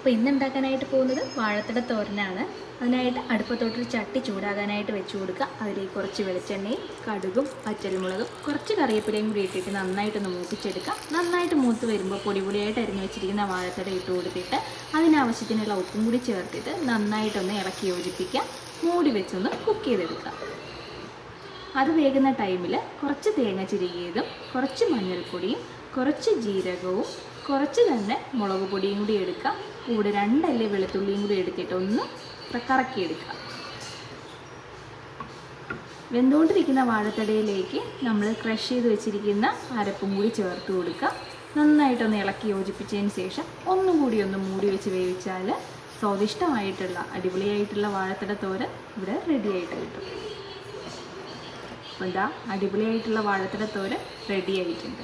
അപ്പോൾ ഇന്ന് ഉണ്ടാക്കാനായിട്ട് പോകുന്നത് വാഴത്തട തോരനാണ്. അതിനായിട്ട് അടുപ്പത്തോട്ടൊരു ചട്ടി ചൂടാകാനായിട്ട് വെച്ച് കൊടുക്കുക. അതിലേക്ക് കുറച്ച് വെളിച്ചെണ്ണയും കടുകും പച്ചമുളകും കുറച്ച് കറിവേപ്പിലയും കൂടി ഇട്ടിട്ട് നന്നായിട്ടൊന്ന് മൂപ്പിച്ചെടുക്കുക. നന്നായിട്ട് മൂത്ത് വരുമ്പോൾ പൊടിയായിട്ട് അരിഞ്ഞ് വെച്ചിരിക്കുന്ന വാഴത്തട ഇട്ട് കൊടുത്തിട്ട് അതിനാവശ്യത്തിനുള്ള ഉപ്പും കൂടി ചേർത്തിട്ട് നന്നായിട്ടൊന്ന് ഇളക്കി യോജിപ്പിക്കുക. മൂടി വെച്ചൊന്ന് കുക്ക് ചെയ്തെടുക്കുക. അത് വേകുന്ന ടൈമിൽ കുറച്ച് തേങ്ങ ചിരകിയതും കുറച്ച് മഞ്ഞൾപ്പൊടിയും കുറച്ച് ജീരകവും കുറച്ച് തന്നെ മുളക് പൊടിയും കൂടി എടുക്കുക. കൂടെ 2 അല്ലി വെളുത്തുള്ളിയും കൂടി എടുത്തിട്ട് ഒന്ന് കറക്കിയെടുക്കുക. വെന്തുകൊണ്ടിരിക്കുന്ന വാഴത്തടയിലേക്ക് നമ്മൾ ക്രഷ് ചെയ്ത് വെച്ചിരിക്കുന്ന അരപ്പും കൂടി ചേർത്ത് കൊടുക്കുക. നന്നായിട്ടൊന്ന് ഇളക്കി യോജിപ്പിച്ചതിന് ശേഷം ഒന്നും കൂടി ഒന്ന് മൂടി വെച്ച് വേവിച്ചാൽ സ്വാദിഷ്ടമായിട്ടുള്ള അടിപൊളിയായിട്ടുള്ള വാഴത്തട തോരൻ ഇവിടെ റെഡിയായിട്ട് കിട്ടും. അപ്പോൾ ഇതാ അടിപൊളിയായിട്ടുള്ള വാഴത്തട തോരൻ റെഡി ആയിട്ടുണ്ട്.